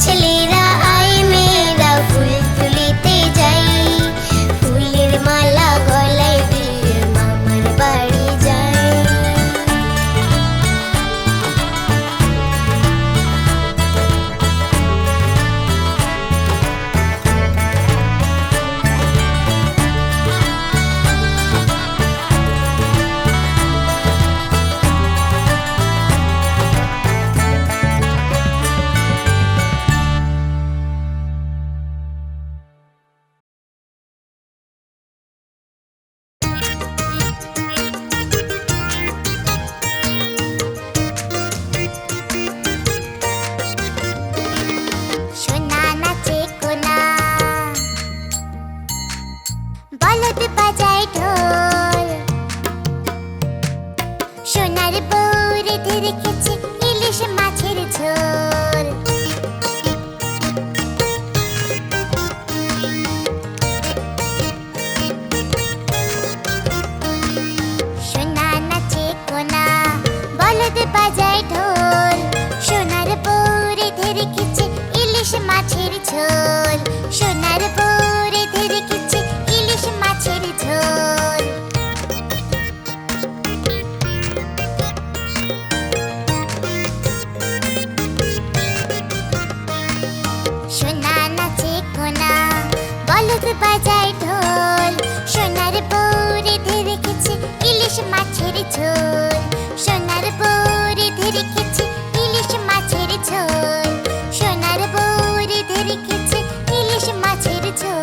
ছেলেরা আয় মেয়েরা ফুল তুলিতে যাই, ফুলের মালা গলায় দিয়ে মামার বাড়ি যাই। সোনা নাচে কোনা, বলদ বাজায় ঢোল, সোনার বউ রেঁধে রেখেছে ইলিশ মাছের ঝোল। সোনা নাচে কোনা, বলদ বাজায় ঢোল, সোনার বউ রেঁধে রেখেছে ইলিশ মাছের ঝোল, সোনার বউ রেঁধে রেখেছে ইলিশ মাছের ঝোল। সোনা নাচে কোনা, বলদ বাজায় ঢোল, সোনার বউ রেঁধে রেখেছে ইলিশ মাছের ঝোল, সোনার বউ রেঁধে রেখেছে ইলিশ মাছের ঝোল, সোনার বউ রেঁধে রেখেছে ইলিশ মাছের ঝোল।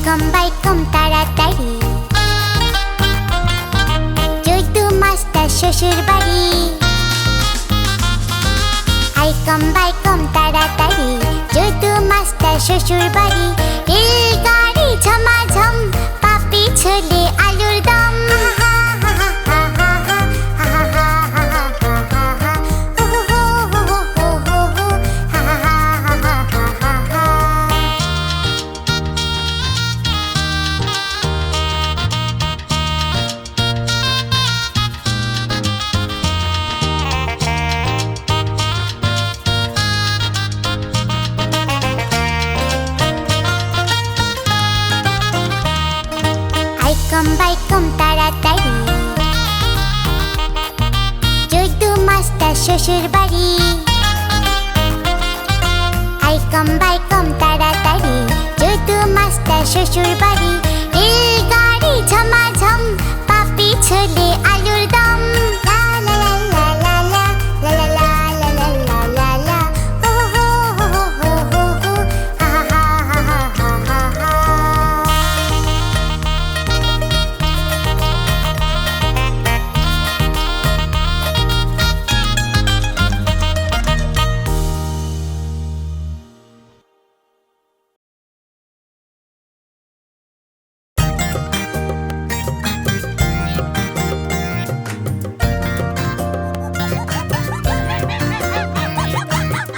বাইকম তাড়াতাড়ি, চৈতু মাস্টার শ্বশুর বাড়ি। আইকম বাইকম তাড়াতাড়ি, চৈতু মাস্টার শ্বশুর বাড়ি। রেলগাড়ি ঝমাঝম, পাপি ছোলে আলুর দম। আইকম বাইকম তাড়াতাড়ি, চৈতু মাস্টার শ্বশুর বাড়ি। আইকম বাইকম তাড়াতাড়ি, চৈতু মাস্টার শ্বশুর বাড়ি। রেলগাড়ি ঝমাঝম, পাপি ছোলে আলুর দম। লা লা লা লা লা লা লা লা লা লা লা লা লা। হো হো হো হো হো হো, হা হা হা হা হা হা হা।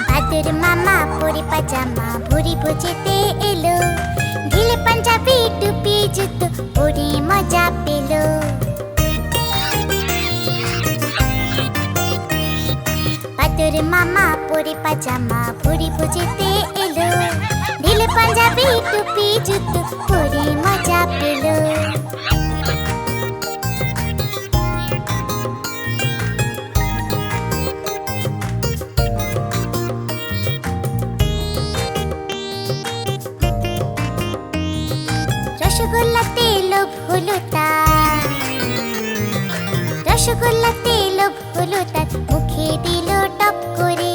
ভাদুর মামা পরে পাজামা, ভুরি ভুজিতে এলো। ঢিলে পাঞ্জাবি টুপি জুতো পরে মজা পেল। ভাদুর মামা পরে পাজামা, ভুরি ভুজিতে এলো। ঢিলে পাঞ্জাবি টুপি জুতো পরে মজা পেল। রসগোল্লাতে লোভ হলো তার, রসগোল্লাতে লোভ হলো তার। মুখে দিল টপ করে।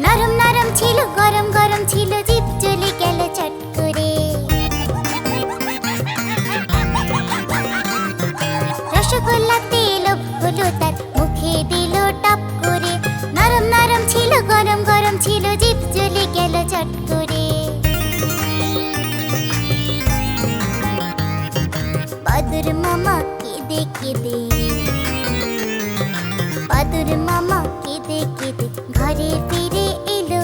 নরম নরম ছিল, গরম গরম ছিল, জিভ জ্বলে গেল চট করে। রসগোল্লাতে লোভ হলো তার, মুখে দিল টপ করে। নরম নরম ছিল, গরম গরম ছিল, জিভ জ্বলে গেল চট করে। বাদুর মামা কেঁদে কেঁদে, বাদুর মামা কেঁদে কেঁদে ঘরে ফিরে এলো।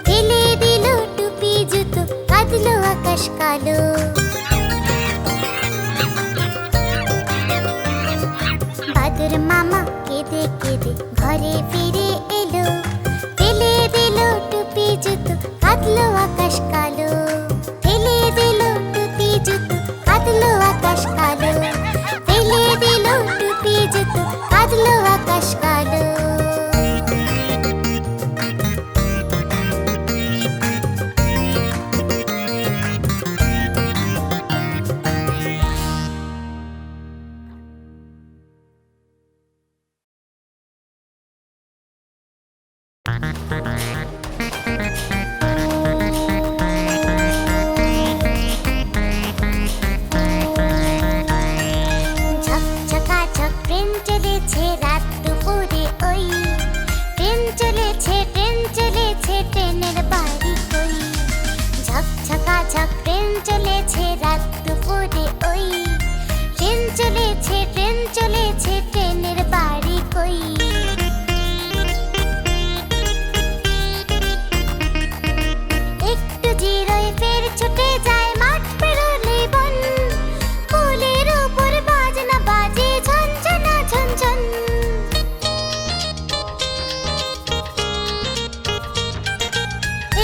ফেলে দিল টুপি জুতো, কাঁদলো আকাশ কালো। বাদুর মামা কেঁদে কেঁদে ঘরে ফিরে এলো। ফেলে দিল টুপি জুতো, কাঁদলো আকাশ কালো। ফেলে দিল টুপি জুতো, কাঁদলো আকাশ কালো। ফেলে দিল টুপি জুতো, কাঁদলো আকাশ কালো। ঝকঝকাঝক ট্রেন চলেছে রাত দুপুরে ওই। ট্রেন চলেছে, ট্রেন চলেছে, ট্রেনের বাড়ি কই। ঝকঝকাঝক ট্রেন চলেছে রাত দুপুরে ওই। ট্রেন চলেছে, ট্রেন চলেছে, ট্রেনের বাড়ি কই। একটু জিরোয় ফের ছুটে যায় মাঠ পেরোলে বন। পোলের উপর বাজনা বাজে ঝনঝনা ঝনঝন।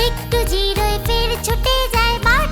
একটু জিরোয় ফের ছুটে যায় মাঠ